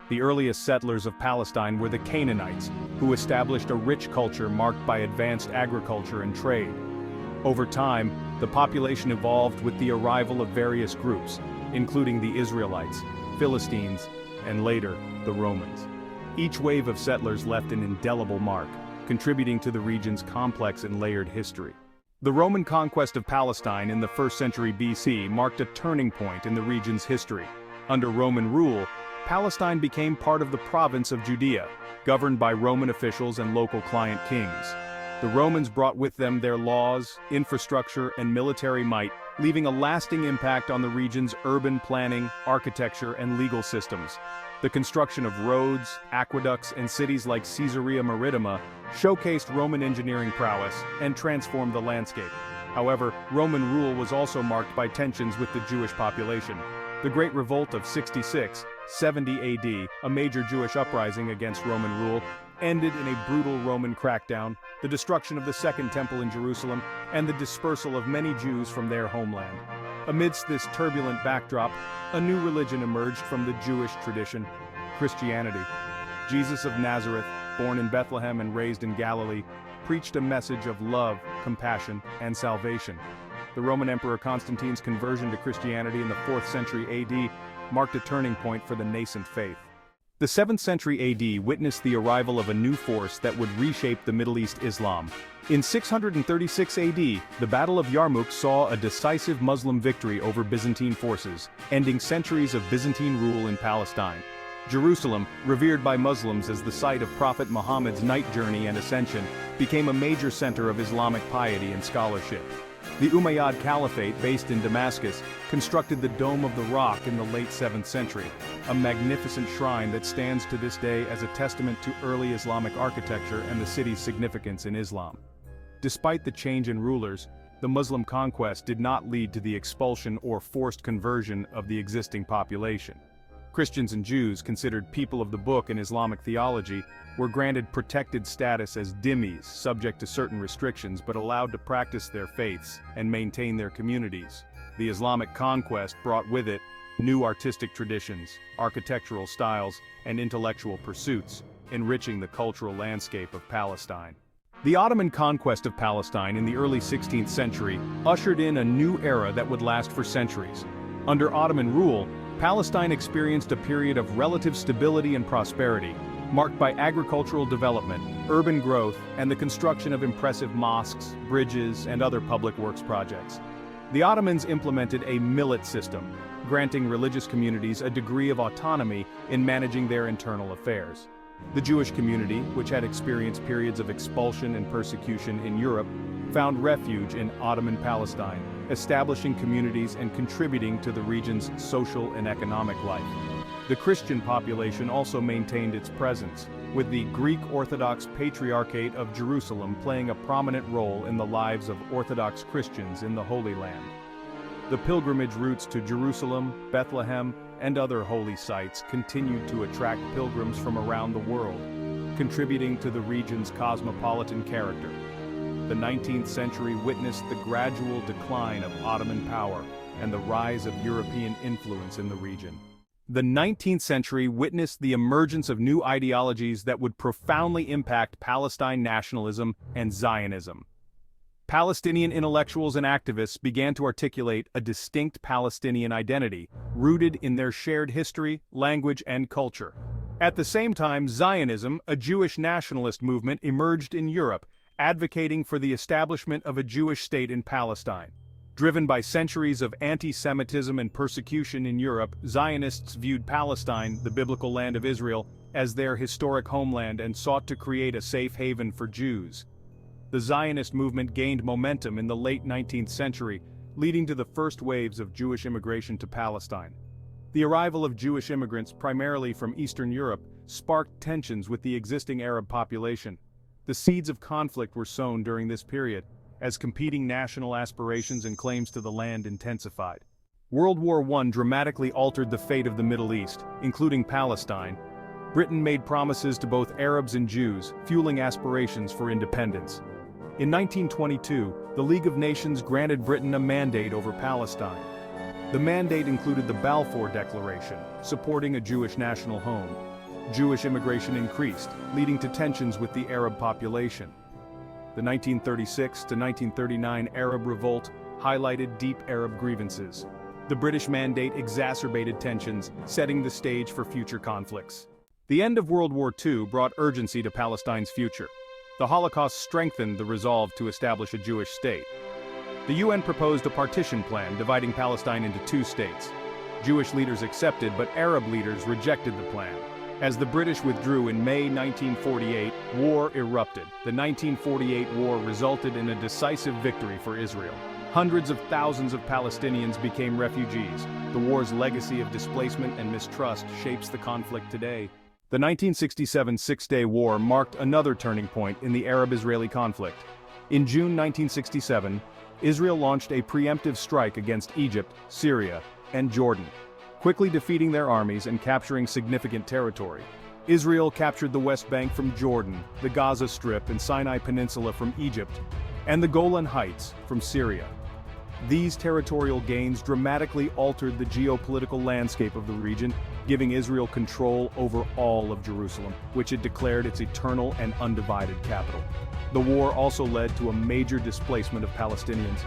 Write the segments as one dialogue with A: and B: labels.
A: The earliest settlers of Palestine were the Canaanites, who established a rich culture marked by advanced agriculture and trade. Over time, the population evolved with the arrival of various groups, including the Israelites, Philistines, and later, the Romans. Each wave of settlers left an indelible mark, contributing to the region's complex and layered history. The Roman conquest of Palestine in the 1st century BC marked a turning point in the region's history. Under Roman rule, Palestine became part of the province of Judea, governed by Roman officials and local client kings. The Romans brought with them their laws, infrastructure, and military might, leaving a lasting impact on the region's urban planning, architecture, and legal systems. The construction of roads, aqueducts, and cities like Caesarea Maritima showcased Roman engineering prowess and transformed the landscape. However, Roman rule was also marked by tensions with the Jewish population. The Great Revolt of 66-70 AD, a major Jewish uprising against Roman rule, ended in a brutal Roman crackdown, the destruction of the Second Temple in Jerusalem, and the dispersal of many Jews from their homeland. Amidst this turbulent backdrop, a new religion emerged from the Jewish tradition: Christianity. Jesus of Nazareth, born in Bethlehem and raised in Galilee, preached a message of love, compassion, and salvation. The Roman Emperor Constantine's conversion to Christianity in the 4th century AD marked a turning point for the nascent faith. The 7th century AD witnessed the arrival of a new force that would reshape the Middle East Islam. In 636 AD, the Battle of Yarmouk saw a decisive Muslim victory over Byzantine forces, ending centuries of Byzantine rule in Palestine. Jerusalem, revered by Muslims as the site of Prophet Muhammad's night journey and ascension, became a major center of Islamic piety and scholarship. The Umayyad Caliphate, based in Damascus, constructed the Dome of the Rock in the late 7th century, a magnificent shrine that stands to this day as a testament to early Islamic architecture and the city's significance in Islam. Despite the change in rulers, the Muslim conquest did not lead to the expulsion or forced conversion of the existing population. Christians and Jews, considered people of the book in Islamic theology, were granted protected status as dhimmis, subject to certain restrictions but allowed to practice their faiths and maintain their communities. The Islamic conquest brought with it new artistic traditions, architectural styles, and intellectual pursuits, enriching the cultural landscape of Palestine. The Ottoman conquest of Palestine in the early 16th century ushered in a new era that would last for centuries. Under Ottoman rule, Palestine experienced a period of relative stability and prosperity, marked by agricultural development, urban growth, and the construction of impressive mosques, bridges, and other public works projects. The Ottomans implemented a millet system, granting religious communities a degree of autonomy in managing their internal affairs. The Jewish community, which had experienced periods of expulsion and persecution in Europe, found refuge in Ottoman Palestine, establishing communities and contributing to the region's social and economic life. The Christian population also maintained its presence, with the Greek Orthodox Patriarchate of Jerusalem playing a prominent role in the lives of Orthodox Christians in the Holy Land. The pilgrimage routes to Jerusalem, Bethlehem, and other holy sites continued to attract pilgrims from around the world, contributing to the region's cosmopolitan character. The 19th century witnessed the gradual decline of Ottoman power and the rise of European influence in the region. The 19th century witnessed the emergence of new ideologies that would profoundly impact Palestine nationalism and Zionism. Palestinian intellectuals and activists began to articulate a distinct Palestinian identity, rooted in their shared history, language, and culture. At the same time, Zionism, a Jewish nationalist movement, emerged in Europe, advocating for the establishment of a Jewish state in Palestine. Driven by centuries of anti-Semitism and persecution in Europe, Zionists viewed Palestine, the biblical land of Israel, as their historic homeland and sought to create a safe haven for Jews. The Zionist movement gained momentum in the late 19th century, leading to the first waves of Jewish immigration to Palestine. The arrival of Jewish immigrants, primarily from Eastern Europe, sparked tensions with the existing Arab population. The seeds of conflict were sown during this period, as competing national aspirations and claims to the land intensified. World War I dramatically altered the fate of the Middle East, including Palestine. Britain made promises to both Arabs and Jews, fueling aspirations for independence. In 1922, the League of Nations granted Britain a mandate over Palestine. The mandate included the Balfour Declaration, supporting a Jewish national home, Jewish immigration increased, leading to tensions with the Arab population. The 1936 to 1939 Arab Revolt highlighted deep Arab grievances. The British Mandate exacerbated tensions, setting the stage for future conflicts. The end of World War II brought urgency to Palestine's future. The Holocaust strengthened the resolve to establish a Jewish state. The UN proposed a partition plan dividing Palestine into two states. Jewish leaders accepted, but Arab leaders rejected the plan. As the British withdrew in May 1948, war erupted. The 1948 war resulted in a decisive victory for Israel. Hundreds of thousands of Palestinians became refugees. The war's legacy of displacement and mistrust shapes the conflict today. The 1967 Six-Day War marked another turning point in the Arab-Israeli conflict. In June 1967, Israel launched a preemptive strike against Egypt, Syria, and Jordan, quickly defeating their armies and capturing significant territory. Israel captured the West Bank from Jordan, the Gaza Strip and Sinai Peninsula from Egypt, and the Golan Heights from Syria. These territorial gains dramatically altered the geopolitical landscape of the region, giving Israel control over all of Jerusalem, which it declared its eternal and undivided capital. The war also led to a major displacement of Palestinians.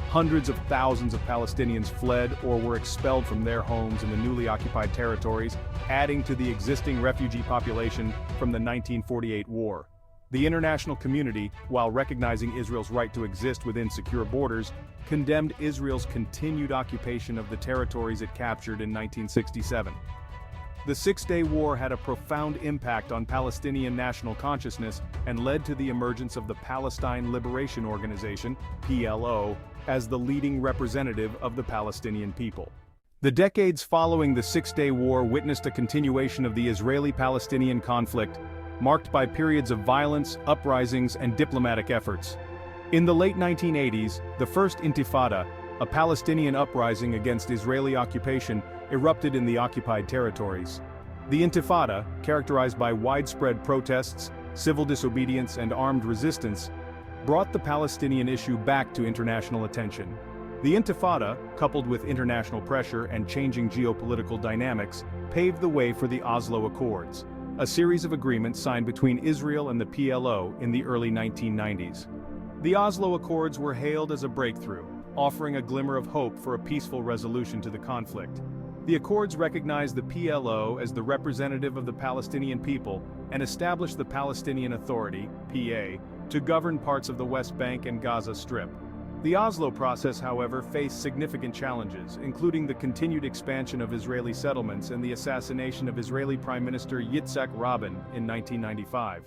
A: Hundreds of thousands of Palestinians fled or were expelled from their homes in the newly occupied territories, adding to the existing refugee population from the 1948 war. The international community, while recognizing Israel's right to exist within secure borders, condemned Israel's continued occupation of the territories it captured in 1967. The Six-Day War had a profound impact on Palestinian national consciousness and led to the emergence of the Palestine Liberation Organization, PLO, as the leading representative of the Palestinian people. The decades following the Six-Day War witnessed a continuation of the Israeli-Palestinian conflict, marked by periods of violence, uprisings, and diplomatic efforts. In the late 1980s, the First Intifada, a Palestinian uprising against Israeli occupation, erupted in the occupied territories. The Intifada, characterized by widespread protests, civil disobedience, and armed resistance, brought the Palestinian issue back to international attention. The Intifada, coupled with international pressure and changing geopolitical dynamics, paved the way for the Oslo Accords, a series of agreements signed between Israel and the PLO in the early 1990s. The Oslo Accords were hailed as a breakthrough, offering a glimmer of hope for a peaceful resolution to the conflict. The Accords recognized the PLO as the representative of the Palestinian people and established the Palestinian Authority, PA, to govern parts of the West Bank and Gaza Strip. The Oslo process, however, faced significant challenges, including the continued expansion of Israeli settlements and the assassination of Israeli Prime Minister Yitzhak Rabin in 1995.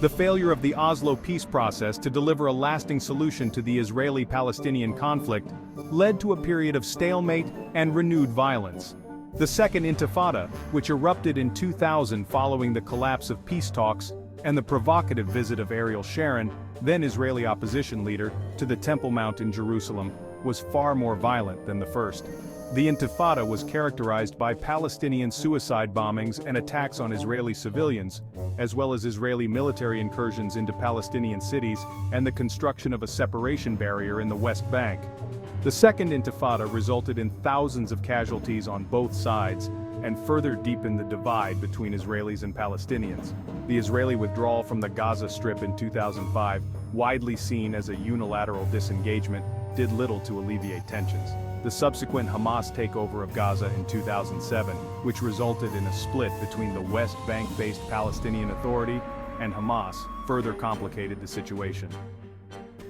A: The failure of the Oslo peace process to deliver a lasting solution to the Israeli-Palestinian conflict led to a period of stalemate and renewed violence. The Second Intifada, which erupted in 2000 following the collapse of peace talks and the provocative visit of Ariel Sharon, then Israeli opposition leader, to the Temple Mount in Jerusalem, was far more violent than the first. The Intifada was characterized by Palestinian suicide bombings and attacks on Israeli civilians, as well as Israeli military incursions into Palestinian cities and the construction of a separation barrier in the West Bank. The Second Intifada resulted in thousands of casualties on both sides and further deepened the divide between Israelis and Palestinians. The Israeli withdrawal from the Gaza Strip in 2005, widely seen as a unilateral disengagement, did little to alleviate tensions. The subsequent Hamas takeover of Gaza in 2007, which resulted in a split between the West Bank-based Palestinian Authority and Hamas, further complicated the situation.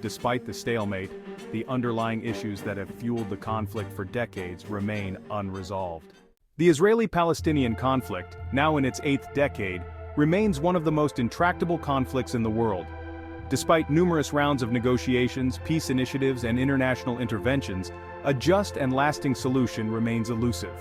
A: Despite the stalemate, the underlying issues that have fueled the conflict for decades remain unresolved. The Israeli-Palestinian conflict, now in its 8th decade, remains one of the most intractable conflicts in the world. Despite numerous rounds of negotiations, peace initiatives, and international interventions, a just and lasting solution remains elusive.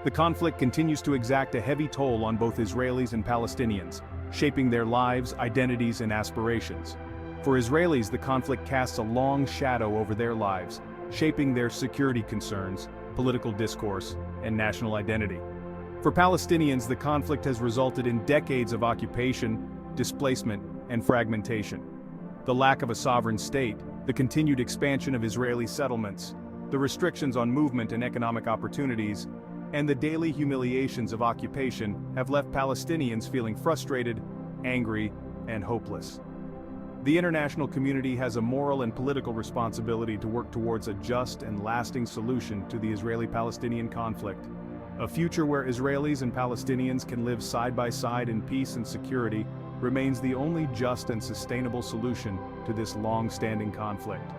A: The conflict continues to exact a heavy toll on both Israelis and Palestinians, shaping their lives, identities, and aspirations. For Israelis, the conflict casts a long shadow over their lives, shaping their security concerns, political discourse, and national identity. For Palestinians, the conflict has resulted in decades of occupation, displacement, and fragmentation. The lack of a sovereign state, the continued expansion of Israeli settlements, the restrictions on movement and economic opportunities, And the daily humiliations of occupation have left Palestinians feeling frustrated, angry, and hopeless. The international community has a moral and political responsibility to work towards a just and lasting solution to the Israeli-Palestinian conflict. A future where Israelis and Palestinians can live side by side in peace and security remains the only just and sustainable solution to this long-standing conflict.